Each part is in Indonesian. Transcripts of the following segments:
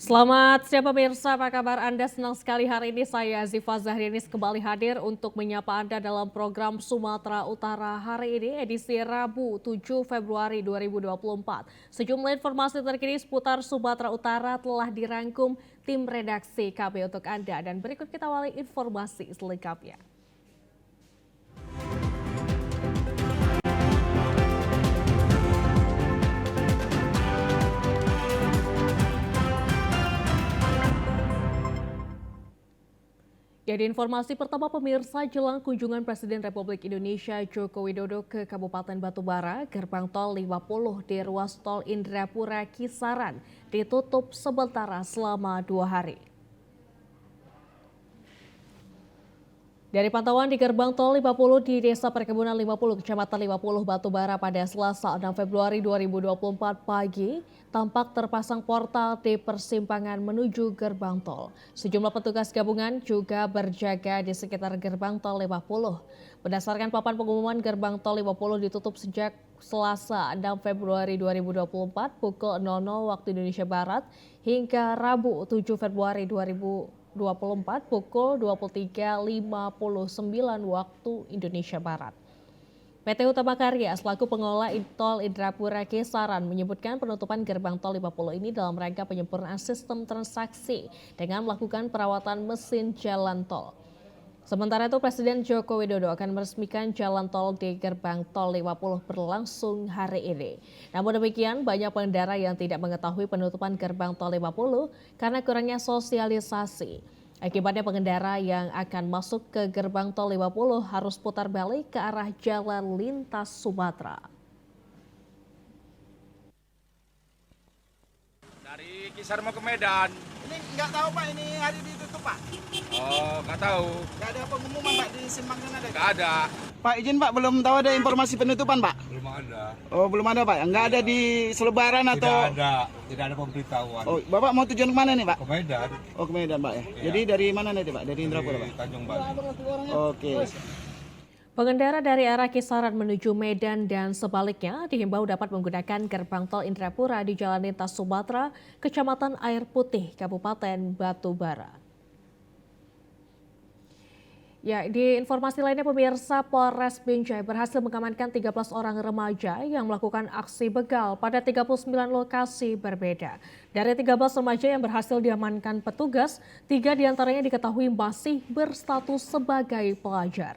Selamat siang pemirsa, apa kabar Anda? Senang sekali hari ini saya Ziva Zahrianis kembali hadir untuk menyapa Anda dalam program Sumatera Utara hari ini edisi Rabu 7 Februari 2024. Sejumlah informasi terkini seputar Sumatera Utara telah dirangkum tim redaksi KB untuk Anda dan berikut kita awali informasi selengkapnya. Jadi informasi pertama pemirsa jelang kunjungan Presiden Republik Indonesia Joko Widodo ke Kabupaten Batubara, gerbang tol 50 di ruas tol Indrapura Kisaran ditutup sementara selama 2 hari. Dari pantauan di gerbang tol 50 di Desa Perkebunan 50, Kecamatan 50 Batubara pada Selasa 6 Februari 2024 pagi, tampak terpasang portal di persimpangan menuju gerbang tol. Sejumlah petugas gabungan juga berjaga di sekitar gerbang tol 50. Berdasarkan papan pengumuman, gerbang tol 50 ditutup sejak Selasa 6 Februari 2024 pukul 00 waktu Indonesia Barat hingga Rabu 7 Februari 2024 pukul 23.59 waktu Indonesia Barat. PT Utama Karya selaku pengelola tol Indrapura Kisaran menyebutkan penutupan gerbang tol 50 ini dalam rangka penyempurnaan sistem transaksi dengan melakukan perawatan mesin jalan tol. Sementara itu Presiden Joko Widodo akan meresmikan jalan tol di gerbang tol 50 berlangsung hari ini. Namun demikian banyak pengendara yang tidak mengetahui penutupan gerbang tol 50 karena kurangnya sosialisasi. Akibatnya pengendara yang akan masuk ke gerbang tol 50 harus putar balik ke arah jalan lintas Sumatera. Dari Kisar mau ke Medan. Ini nggak tahu Pak, ini hari ditutup Pak. Oh, nggak tahu. Nggak ada pengumuman Pak di simpang sana ada. Nggak ada. Pak izin Pak, belum tahu ada informasi penutupan Pak. Belum ada. Oh belum ada Pak, nggak ada di selebaran atau? Tidak ada pemberitahuan. Oh Bapak mau tujuan kemana nih Pak? Ke Medan. Oh ke Medan Pak ya. Iya. Jadi dari mana nanti Pak? Dari Indrapura Pak? Tanjung Bali. Oke. Pengendara dari arah Kisaran menuju Medan dan sebaliknya dihimbau dapat menggunakan gerbang tol Indrapura di Jalan Lintas Sumatera, Kecamatan Air Putih, Kabupaten Batubara. Ya, di informasi lainnya pemirsa, Polres Binjai berhasil mengamankan 13 orang remaja yang melakukan aksi begal pada 39 lokasi berbeda. Dari 13 remaja yang berhasil diamankan petugas, 3 diantaranya diketahui masih berstatus sebagai pelajar.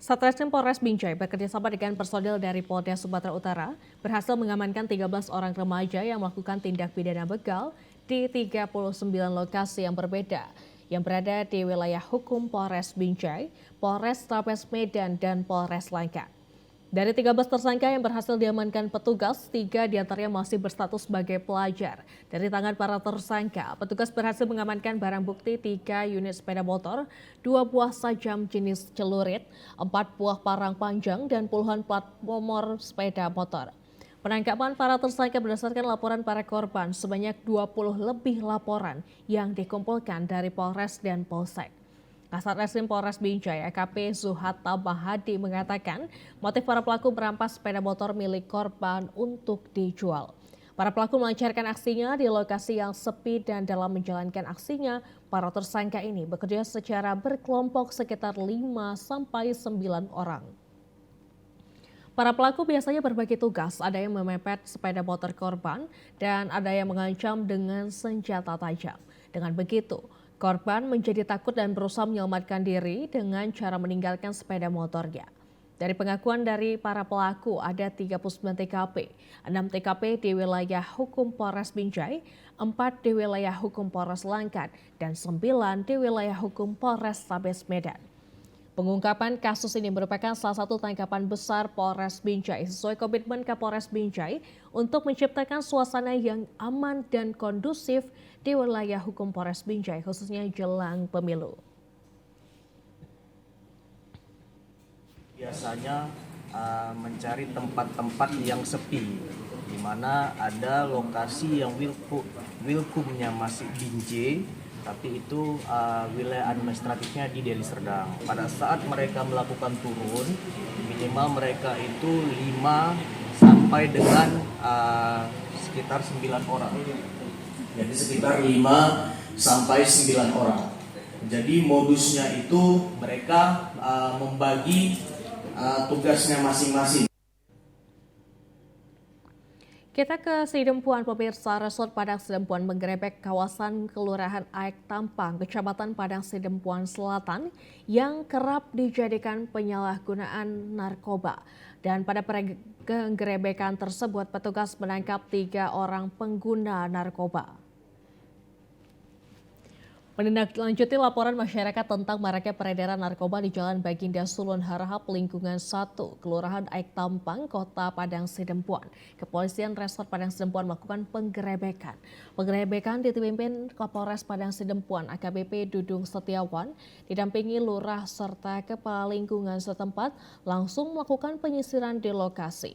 Satreskrim Polres Binjai bekerjasama dengan personil dari Polda Sumatera Utara berhasil mengamankan 13 orang remaja yang melakukan tindak pidana begal di 39 lokasi yang berbeda yang berada di wilayah hukum Polres Binjai, Polres Tabes Medan, dan Polres Langkat. Dari 13 tersangka yang berhasil diamankan petugas, 3 diantaranya masih berstatus sebagai pelajar. Dari tangan para tersangka, petugas berhasil mengamankan barang bukti 3 unit sepeda motor, 2 buah sajam jenis celurit, 4 buah parang panjang, dan puluhan plat nomor sepeda motor. Penangkapan para tersangka berdasarkan laporan para korban sebanyak 20 lebih laporan yang dikumpulkan dari Polres dan Polsek. Kasat Reskrim Polres Binjai AKP Zuhata Bahadi mengatakan motif para pelaku merampas sepeda motor milik korban untuk dijual. Para pelaku melancarkan aksinya di lokasi yang sepi dan dalam menjalankan aksinya, para tersangka ini bekerja secara berkelompok sekitar 5-9 orang. Para pelaku biasanya berbagi tugas, ada yang memepet sepeda motor korban dan ada yang mengancam dengan senjata tajam. Dengan begitu, korban menjadi takut dan berusaha menyelamatkan diri dengan cara meninggalkan sepeda motornya. Dari pengakuan dari para pelaku ada 39 TKP, 6 TKP di wilayah hukum Polres Binjai, 4 di wilayah hukum Polres Langkat, dan 9 di wilayah hukum Polres Tabes Medan. Pengungkapan kasus ini merupakan salah satu tangkapan besar Polres Binjai sesuai komitmen Kapolres Binjai untuk menciptakan suasana yang aman dan kondusif di wilayah hukum Polres Binjai khususnya jelang pemilu. Biasanya mencari tempat-tempat yang sepi, di mana ada lokasi yang wilkumnya masih Binjai, tapi itu wilayah administratifnya di Deli Serdang. Pada saat mereka melakukan turun, minimal mereka itu 5 sampai sampai dengan sekitar 9 orang. Jadi sekitar 5 sampai 9 orang. Jadi modusnya itu mereka membagi tugasnya masing-masing. Kita ke Sidempuan, pemirsa. Resort Padang Sidempuan menggerebek kawasan Kelurahan Aek Tampang, Kecamatan Padang Sidempuan Selatan yang kerap dijadikan penyalahgunaan narkoba. Dan pada penggerebekan tersebut, petugas menangkap 3 orang pengguna narkoba. Menindaklanjuti laporan masyarakat tentang maraknya peredaran narkoba di Jalan Baginda Sulun Harahap, lingkungan 1, Kelurahan Aek Tampang, Kota Padang Sidempuan. Kepolisian Resort Padang Sidempuan melakukan penggerebekan. Penggerebekan dipimpin Kapolres Padang Sidempuan AKBP Dudung Setiawan, didampingi lurah serta kepala lingkungan setempat, langsung melakukan penyisiran di lokasi.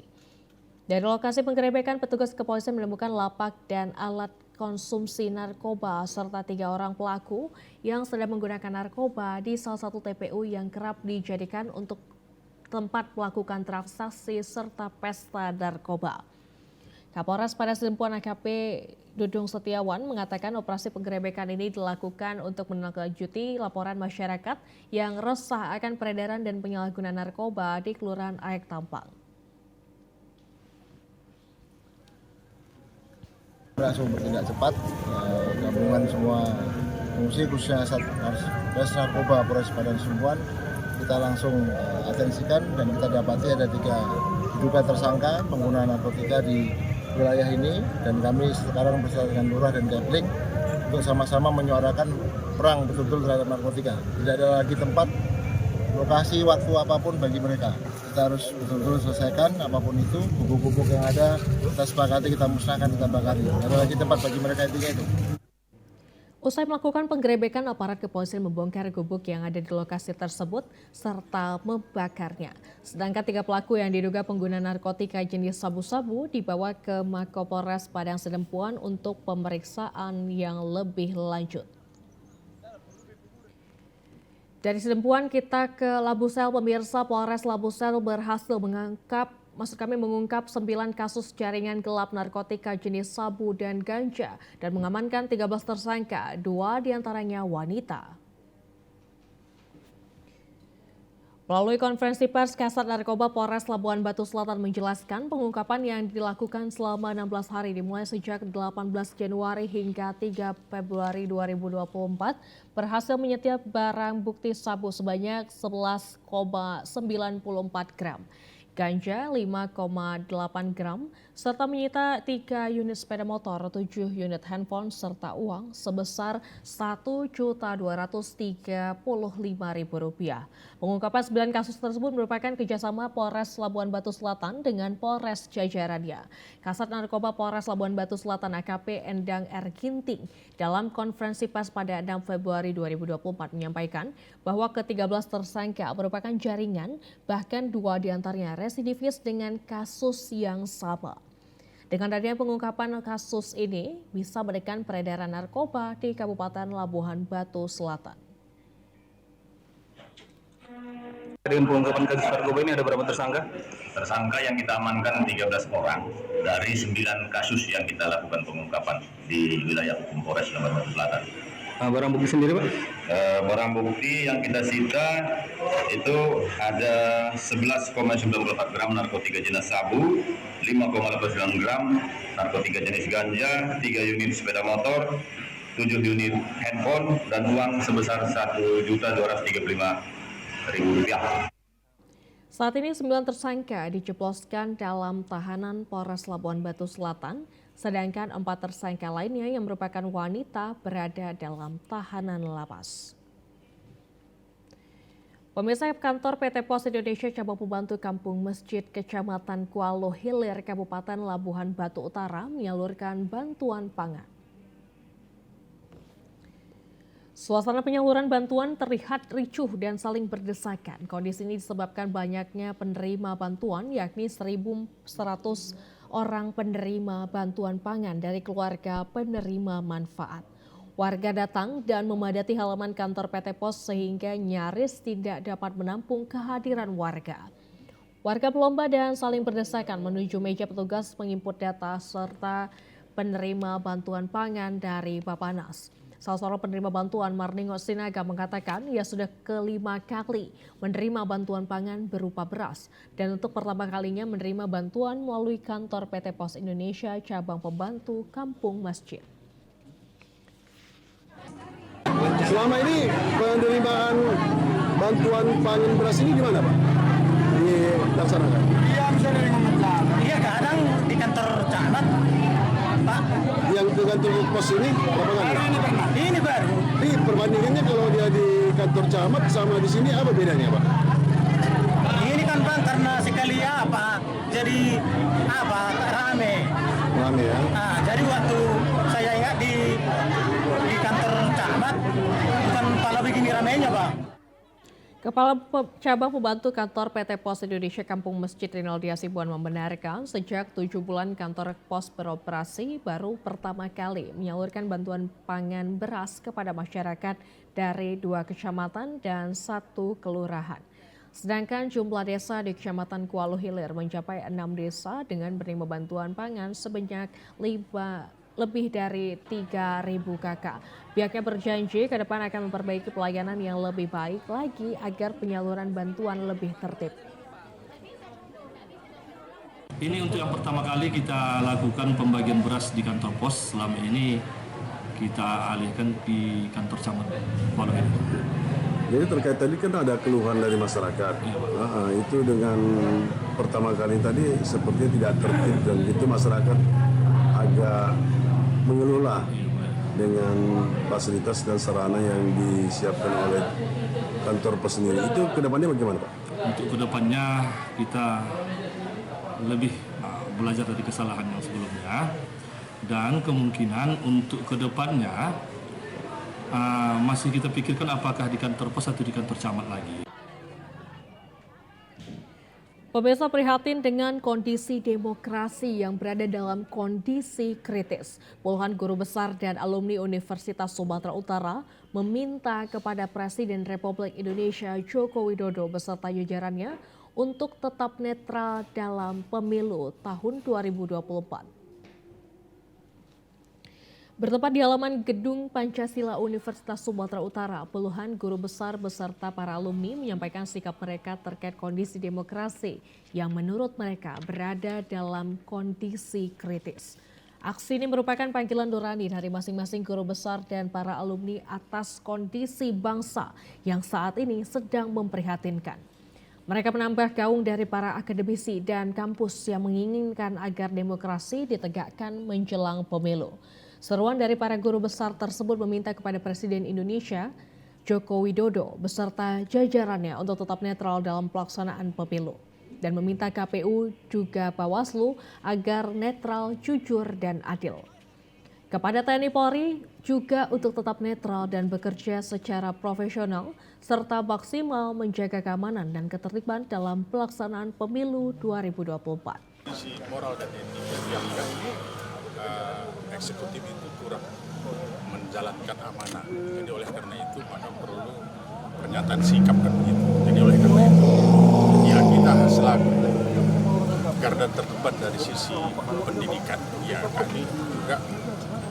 Dari lokasi penggerebekan, petugas kepolisian menemukan lapak dan alat konsumsi narkoba serta 3 orang pelaku yang sedang menggunakan narkoba di salah satu TPU yang kerap dijadikan untuk tempat melakukan transaksi serta pesta narkoba. Kapolres Padang Sidempuan AKP Dudung Setiawan mengatakan operasi penggerebekan ini dilakukan untuk menindaklanjuti laporan masyarakat yang resah akan peredaran dan penyalahgunaan narkoba di Kelurahan Aek Tampang. Langsung bertindak cepat, gabungan semua fungsi khususnya Satres Narkoba Polres Padang Sidempuan kita langsung atensikan dan kita dapati ada 3 diduga tersangka pengguna narkotika di wilayah ini, dan kami sekarang bersama dengan Lurah dan Kepling untuk sama-sama menyuarakan perang betul-betul terhadap narkotika. Tidak ada lagi tempat, lokasi, waktu apapun bagi mereka. Kita harus betul-betul selesaikan apapun itu, gubuk-gubuk yang ada kita sepakati, kita musnahkan, kita bakari. Tidak ada lagi tempat bagi mereka itu. Usai melakukan penggerebekan, aparat kepolisian membongkar gubuk yang ada di lokasi tersebut serta membakarnya. Sedangkan 3 pelaku yang diduga pengguna narkotika jenis sabu-sabu dibawa ke Makopolres Padang Sidempuan untuk pemeriksaan yang lebih lanjut. Dari Sidempuan kita ke Labusel, pemirsa. Polres Labusel berhasil mengungkap 9 kasus jaringan gelap narkotika jenis sabu dan ganja dan mengamankan 13 tersangka, 2 diantaranya wanita. Melalui konferensi pers, Kasat Narkoba Polres Labuan Batu Selatan menjelaskan pengungkapan yang dilakukan selama 16 hari dimulai sejak 18 Januari hingga 3 Februari 2024 berhasil menyetip barang bukti sabu sebanyak 11,94 gram, ganja 5,8 gram, serta menyita 3 unit sepeda motor, 7 unit handphone, serta uang sebesar Rp1.235.000. Pengungkapan 9 kasus tersebut merupakan kerjasama Polres Labuan Batu Selatan dengan Polres jajarannya. Kasat Narkoba Polres Labuan Batu Selatan AKP Endang R. Ginting dalam konferensi pers pada 6 Februari 2024 menyampaikan bahwa ke-13 tersangka merupakan jaringan, bahkan 2 diantaranya residivis dengan kasus yang sama. Dengan adanya pengungkapan kasus ini bisa menekan peredaran narkoba di Kabupaten Labuhan Batu Selatan. Dengan pengungkapan kasus narkoba ini ada berapa tersangka? Tersangka yang kita amankan 13 orang dari 9 kasus yang kita lakukan pengungkapan di wilayah hukum Polres Labuan Batu Selatan. Barang bukti sendiri, Pak? Barang bukti yang kita sita itu ada 11,94 gram narkotika jenis sabu, 5,89 gram narkotika jenis ganja, 3 unit sepeda motor, 7 unit handphone, dan uang sebesar Rp1.235.000. Saat ini 9 tersangka dijebloskan dalam tahanan Polres Labuan Batu Selatan, sedangkan 4 tersangka lainnya yang merupakan wanita berada dalam tahanan lapas. Pemirsa, kantor PT Pos Indonesia Cabang Pembantu Kampung Masjid Kecamatan Kualo Hilir, Kabupaten Labuhan Batu Utara menyalurkan bantuan pangan. Suasana penyaluran bantuan terlihat ricuh dan saling berdesakan. Kondisi ini disebabkan banyaknya penerima bantuan, yakni 1.100 orang penerima bantuan pangan dari keluarga penerima manfaat. Warga datang dan memadati halaman kantor PT Pos sehingga nyaris tidak dapat menampung kehadiran warga. Warga berlomba dan saling berdesakan menuju meja petugas penginput data serta penerima bantuan pangan dari Bapanas. Salah seorang penerima bantuan, Marningo Sinaga, mengatakan ia sudah kelima kali menerima bantuan pangan berupa beras dan untuk pertama kalinya menerima bantuan melalui kantor PT Pos Indonesia cabang pembantu Kampung Masjid. Selama ini penerimaan bantuan pangan beras ini gimana Pak? Dilaksanakan? Iya kadang di kantor camat Pak. Yang di kantor pos ini berapa kali? Ini baru. Jadi perbandingannya kalau dia di kantor camat sama di sini apa bedanya Pak? Ini kan Bang karena sekali jadi rame. Rame ya? Nah, jadi waktu saya ingat di kantor camat bukan pala begini ramenya Bang. Kepala Cabang Pembantu Kantor PT Pos Indonesia Kampung Masjid Rinaldi Hasibuan membenarkan sejak 7 bulan kantor pos beroperasi baru pertama kali menyalurkan bantuan pangan beras kepada masyarakat dari 2 kecamatan dan 1 kelurahan. Sedangkan jumlah desa di Kecamatan Kuala Hilir mencapai 6 desa dengan menerima bantuan pangan sebanyak lebih dari 3.000 kakak. Pihaknya berjanji ke depan akan memperbaiki pelayanan yang lebih baik lagi agar penyaluran bantuan lebih tertib. Ini untuk yang pertama kali kita lakukan pembagian beras di kantor pos. Selama ini kita alihkan di kantor camat Kuala Hilir. Jadi terkait tadi kan ada keluhan dari masyarakat. Itu dengan pertama kali tadi sepertinya tidak tertib dan itu masyarakat agak mengelola dengan fasilitas dan sarana yang disiapkan oleh kantor pos sendiri. Itu kedepannya bagaimana Pak? Untuk kedepannya kita lebih belajar dari kesalahan yang sebelumnya dan kemungkinan untuk kedepannya masih kita pikirkan apakah di kantor pos atau di kantor camat lagi. Pemirsa, prihatin dengan kondisi demokrasi yang berada dalam kondisi kritis. Puluhan guru besar dan alumni Universitas Sumatera Utara meminta kepada Presiden Republik Indonesia Joko Widodo beserta jajarannya untuk tetap netral dalam pemilu tahun 2024. Bertempat di halaman Gedung Pancasila Universitas Sumatera Utara, puluhan guru besar beserta para alumni menyampaikan sikap mereka terkait kondisi demokrasi yang menurut mereka berada dalam kondisi kritis. Aksi ini merupakan panggilan nurani dari masing-masing guru besar dan para alumni atas kondisi bangsa yang saat ini sedang memprihatinkan. Mereka menambah gaung dari para akademisi dan kampus yang menginginkan agar demokrasi ditegakkan menjelang pemilu. Seruan dari para guru besar tersebut meminta kepada Presiden Indonesia Joko Widodo beserta jajarannya untuk tetap netral dalam pelaksanaan pemilu dan meminta KPU juga Bawaslu agar netral, jujur, dan adil. Kepada TNI Polri juga untuk tetap netral dan bekerja secara profesional serta maksimal menjaga keamanan dan ketertiban dalam pelaksanaan pemilu 2024. Moral dan etika eksekutif itu kurang menjalankan amanah. Jadi oleh karena itu maka perlu pernyataan sikap kan begitu. Jadi oleh karena itu ya kita selaku garda terdepan dari sisi pendidikan ya kami juga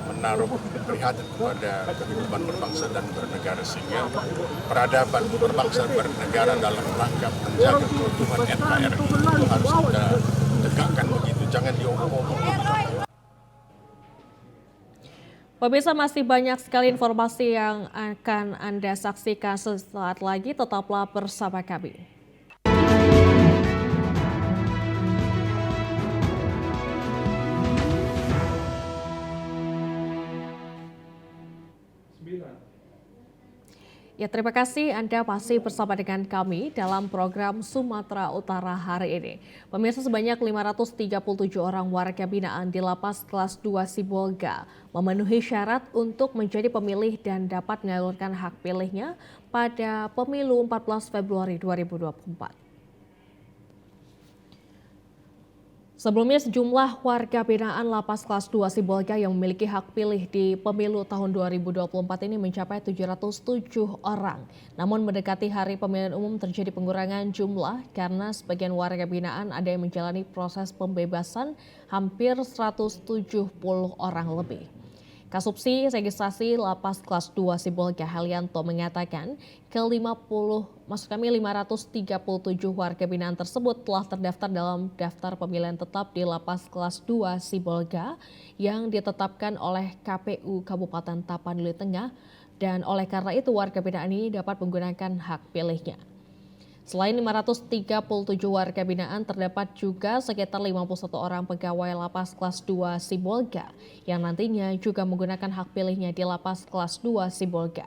menaruh prihatin kepada kehidupan berbangsa dan bernegara sehingga peradaban berbangsa bernegara dalam rangka menjaga keutuhan NKRI itu harus kita tegakkan begitu, jangan diomong-omong. Pemirsa, masih banyak sekali informasi yang akan Anda saksikan sesaat lagi. Tetaplah bersama kami. Ya, terima kasih Anda masih bersama dengan kami dalam program Sumatera Utara hari ini. Pemirsa, sebanyak 537 orang warga binaan di Lapas Kelas 2 Sibolga memenuhi syarat untuk menjadi pemilih dan dapat menyalurkan hak pilihnya pada pemilu 14 Februari 2024. Sebelumnya sejumlah warga binaan Lapas Kelas 2 Sibolga yang memiliki hak pilih di pemilu tahun 2024 ini mencapai 707 orang. Namun mendekati hari pemilihan umum terjadi pengurangan jumlah karena sebagian warga binaan ada yang menjalani proses pembebasan hampir 170 orang lebih. Kasubsi Registrasi Lapas Kelas 2 Sibolga Helianto mengatakan maksud kami 537 warga binaan tersebut telah terdaftar dalam daftar pemilihan tetap di Lapas Kelas 2 Sibolga yang ditetapkan oleh KPU Kabupaten Tapanuli Tengah dan oleh karena itu warga binaan ini dapat menggunakan hak pilihnya. Selain 537 warga binaan, terdapat juga sekitar 51 orang pegawai Lapas Kelas 2 Sibolga yang nantinya juga menggunakan hak pilihnya di Lapas Kelas 2 Sibolga.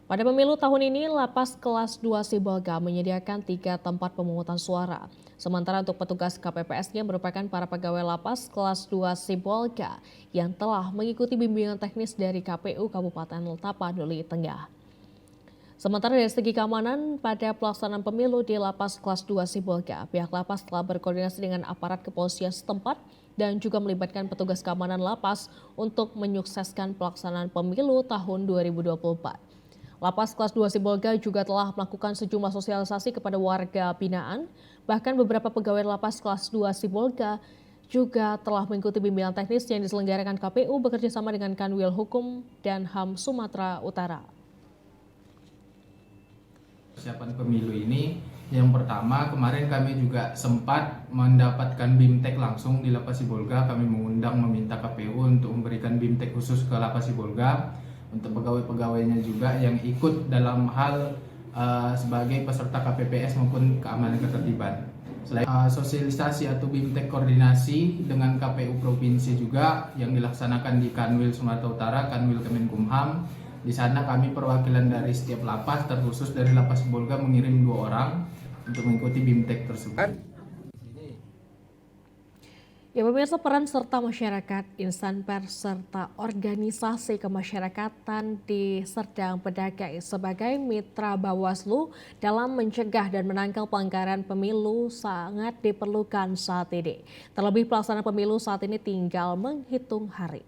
Pada pemilu tahun ini, Lapas Kelas 2 Sibolga menyediakan 3 tempat pemungutan suara. Sementara untuk petugas KPPS-nya merupakan para pegawai Lapas Kelas 2 Sibolga yang telah mengikuti bimbingan teknis dari KPU Kabupaten Tapanuli Tengah. Sementara dari segi keamanan pada pelaksanaan pemilu di Lapas Kelas 2 Sibolga, pihak lapas telah berkoordinasi dengan aparat kepolisian setempat dan juga melibatkan petugas keamanan lapas untuk menyukseskan pelaksanaan pemilu tahun 2024. Lapas Kelas 2 Sibolga juga telah melakukan sejumlah sosialisasi kepada warga binaan, bahkan beberapa pegawai Lapas Kelas 2 Sibolga juga telah mengikuti bimbingan teknis yang diselenggarakan KPU bekerjasama dengan Kanwil Hukum dan HAM Sumatera Utara. Persiapan pemilu ini, yang pertama kemarin kami juga sempat mendapatkan BIMTEK langsung di Lapas Sibolga. Kami mengundang meminta KPU untuk memberikan BIMTEK khusus ke Lapas Sibolga untuk pegawai-pegawainya juga yang ikut dalam hal sebagai peserta KPPS maupun keamanan ketertiban. Selain sosialisasi atau BIMTEK koordinasi dengan KPU Provinsi juga yang dilaksanakan di Kanwil Sumatera Utara, Kanwil Kemenkumham. Di sana kami perwakilan dari setiap lapas, terkhusus dari Lapas Sibolga mengirim 2 orang untuk mengikuti BIMTEK tersebut. Ya pemirsa, peran serta masyarakat, insan pers serta organisasi kemasyarakatan di Serdang Bedagai sebagai mitra Bawaslu dalam mencegah dan menangkal pelanggaran pemilu sangat diperlukan saat ini. Terlebih pelaksanaan pemilu saat ini tinggal menghitung hari.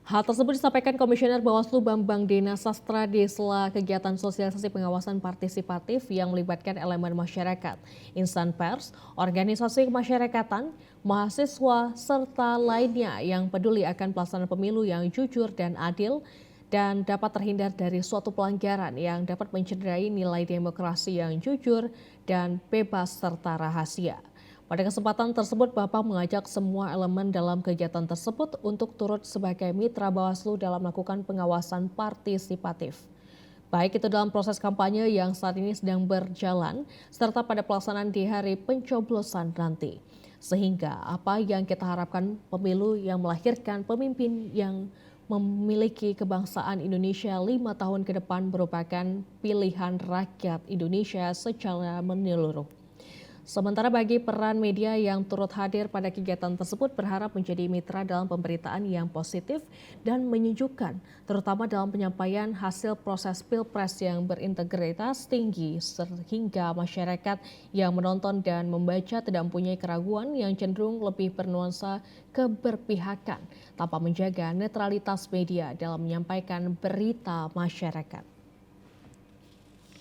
Hal tersebut disampaikan Komisioner Bawaslu Bambang Dena Sastra di sela kegiatan sosialisasi pengawasan partisipatif yang melibatkan elemen masyarakat, insan pers, organisasi kemasyarakatan, mahasiswa, serta lainnya yang peduli akan pelaksanaan pemilu yang jujur dan adil dan dapat terhindar dari suatu pelanggaran yang dapat mencederai nilai demokrasi yang jujur dan bebas serta rahasia. Pada kesempatan tersebut, Bapak mengajak semua elemen dalam kegiatan tersebut untuk turut sebagai mitra Bawaslu dalam melakukan pengawasan partisipatif. Baik itu dalam proses kampanye yang saat ini sedang berjalan, serta pada pelaksanaan di hari pencoblosan nanti. Sehingga apa yang kita harapkan pemilu yang melahirkan pemimpin yang memiliki kebangsaan Indonesia 5 tahun ke depan merupakan pilihan rakyat Indonesia secara menyeluruh. Sementara bagi peran media yang turut hadir pada kegiatan tersebut berharap menjadi mitra dalam pemberitaan yang positif dan menyejukkan, terutama dalam penyampaian hasil proses pilpres yang berintegritas tinggi sehingga masyarakat yang menonton dan membaca tidak mempunyai keraguan yang cenderung lebih bernuansa keberpihakan tanpa menjaga netralitas media dalam menyampaikan berita masyarakat.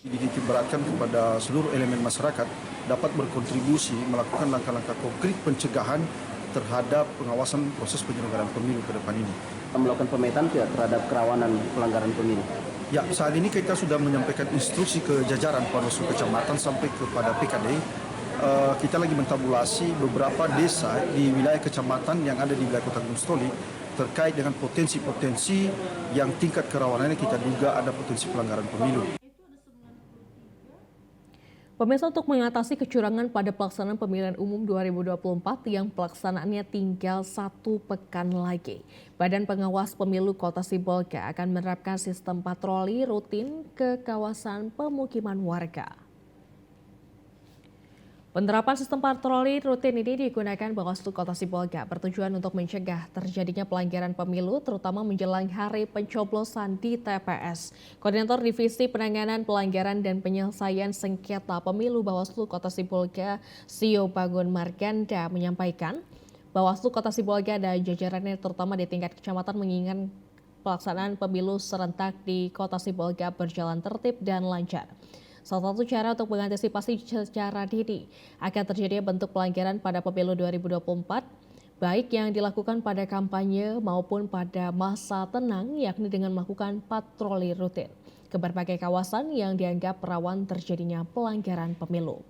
Dititik beratkan kepada seluruh elemen masyarakat dapat berkontribusi melakukan langkah-langkah konkret pencegahan terhadap pengawasan proses penyelenggaraan pemilu ke depan ini. Melakukan pemetaan tidak terhadap kerawanan pelanggaran pemilu? Ya, saat ini kita sudah menyampaikan instruksi ke jajaran Panwaslu Kecamatan sampai kepada PKD. Kita lagi mentabulasi beberapa desa di wilayah kecamatan yang ada di wilayah Kota Gunung Sitoli terkait dengan potensi-potensi yang tingkat kerawanannya kita duga ada potensi pelanggaran pemilu. Pemirsa, untuk mengatasi kecurangan pada pelaksanaan pemilihan umum 2024 yang pelaksanaannya tinggal 1 pekan lagi, Badan Pengawas Pemilu Kota Sibolga akan menerapkan sistem patroli rutin ke kawasan pemukiman warga. Penerapan sistem patroli rutin ini digunakan Bawaslu Kota Sibolga bertujuan untuk mencegah terjadinya pelanggaran pemilu terutama menjelang hari pencoblosan di TPS. Koordinator Divisi Penanganan Pelanggaran dan Penyelesaian Sengketa Pemilu Bawaslu Kota Sibolga, Sio Bangun Marganda menyampaikan, Bawaslu Kota Sibolga dan jajarannya terutama di tingkat kecamatan menginginkan pelaksanaan pemilu serentak di Kota Sibolga berjalan tertib dan lancar. Salah satu cara untuk mengantisipasi secara dini akan terjadinya bentuk pelanggaran pada pemilu 2024, baik yang dilakukan pada kampanye maupun pada masa tenang, yakni dengan melakukan patroli rutin ke berbagai kawasan yang dianggap rawan terjadinya pelanggaran pemilu.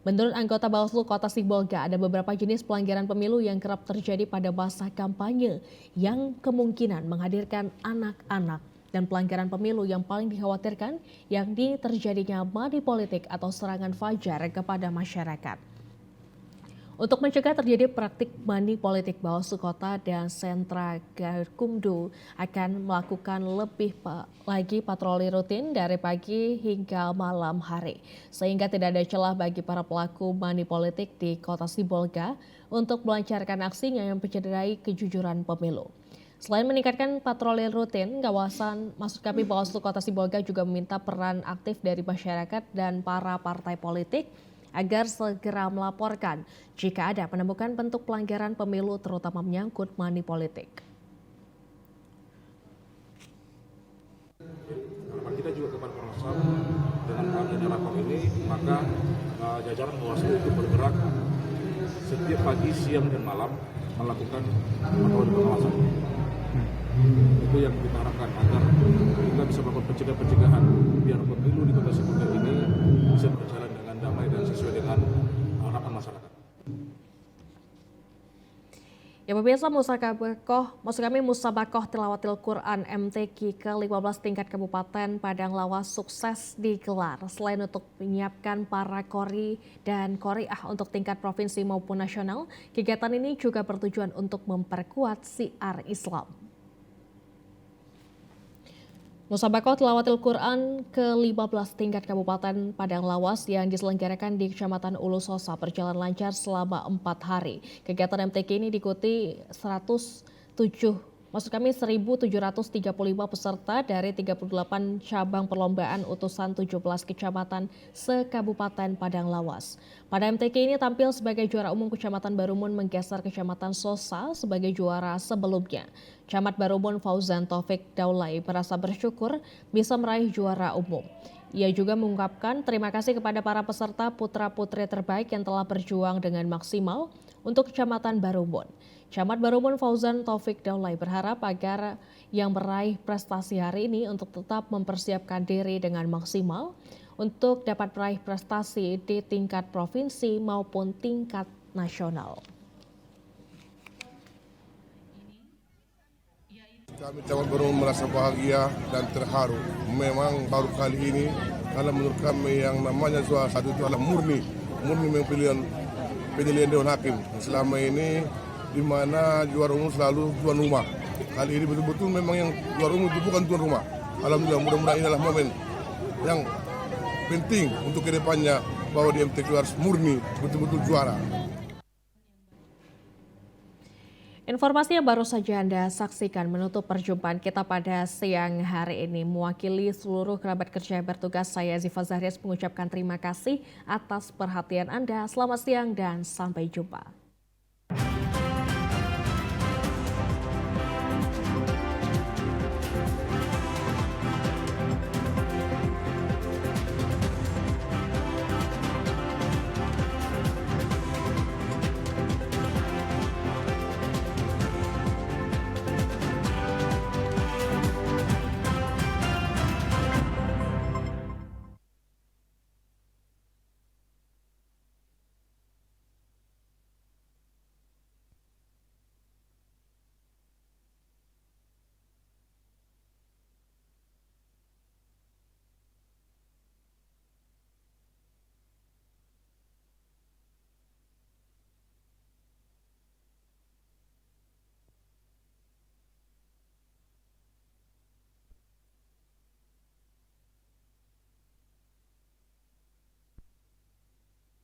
Menurut anggota Bawaslu Kota Sibolga, ada beberapa jenis pelanggaran pemilu yang kerap terjadi pada masa kampanye yang kemungkinan menghadirkan anak-anak. Dan pelanggaran pemilu yang paling dikhawatirkan yakni terjadinya money politik atau serangan fajar kepada masyarakat. Untuk mencegah terjadi praktik money politik, Bawaslu Kota dan Sentra Gakumdu akan melakukan lebih lagi patroli rutin dari pagi hingga malam hari, sehingga tidak ada celah bagi para pelaku money politik di Kota Sibolga untuk melancarkan aksinya yang mencederai kejujuran pemilu. Selain meningkatkan patroli rutin, Bawaslu Kota Sibolga juga meminta peran aktif dari masyarakat dan para partai politik agar segera melaporkan jika ada penemukan bentuk pelanggaran pemilu terutama menyangkut money politik. Harapan kita juga kepada Komnas HAM dengan adanya rapor ini, maka jajaran Bawaslu itu bergerak setiap pagi, siang, dan malam melakukan patroli pengawasan. Itu yang kita harapkan agar kita bisa melakukan pencegahan biar pemilu di Kota Sibolga ini bisa berjalan dengan damai dan sesuai dengan harapan masyarakat. Ya pemirsa, Musabakoh Tilawatil Quran MTQ ke-15 tingkat Kabupaten Padang Lawas sukses digelar. Selain untuk menyiapkan para qori dan qoriah untuk tingkat provinsi maupun nasional, kegiatan ini juga bertujuan untuk memperkuat syiar Islam. Musabakoh Tilawatil Quran ke-15 tingkat Kabupaten Padang Lawas yang diselenggarakan di Kecamatan Ulu Sosa berjalan lancar selama 4 hari. Kegiatan MTQ ini diikuti 1.735 peserta dari 38 cabang perlombaan utusan 17 kecamatan se-Kabupaten Padang Lawas. Pada MTQ ini tampil sebagai juara umum Kecamatan Barumun menggeser Kecamatan Sosa sebagai juara sebelumnya. Camat Barumun Fauzan Taufik Daulay merasa bersyukur bisa meraih juara umum. Ia juga mengungkapkan terima kasih kepada para peserta putra-putri terbaik yang telah berjuang dengan maksimal untuk Kecamatan Barumun. Camat Barumun Fauzan Taufik Daulay berharap agar yang meraih prestasi hari ini untuk tetap mempersiapkan diri dengan maksimal untuk dapat meraih prestasi di tingkat provinsi maupun tingkat nasional. Kami Camat Barumun merasa bahagia dan terharu. Memang baru kali ini, karena menurut kami yang namanya juara satu itu adalah murni memang pilihan Dewan Hakim. Selama ini di mana juara umum selalu tuan rumah. Kali ini betul-betul memang yang juara umum itu bukan tuan rumah. Alhamdulillah, mudah-mudahan ini adalah momen yang penting untuk kedepannya bahwa di MTQ harus murni betul-betul juara. Informasi yang baru saja Anda saksikan menutup perjumpaan kita pada siang hari ini. Mewakili seluruh kerabat kerja yang bertugas, saya Ziva Zahrias mengucapkan terima kasih atas perhatian Anda. Selamat siang dan sampai jumpa.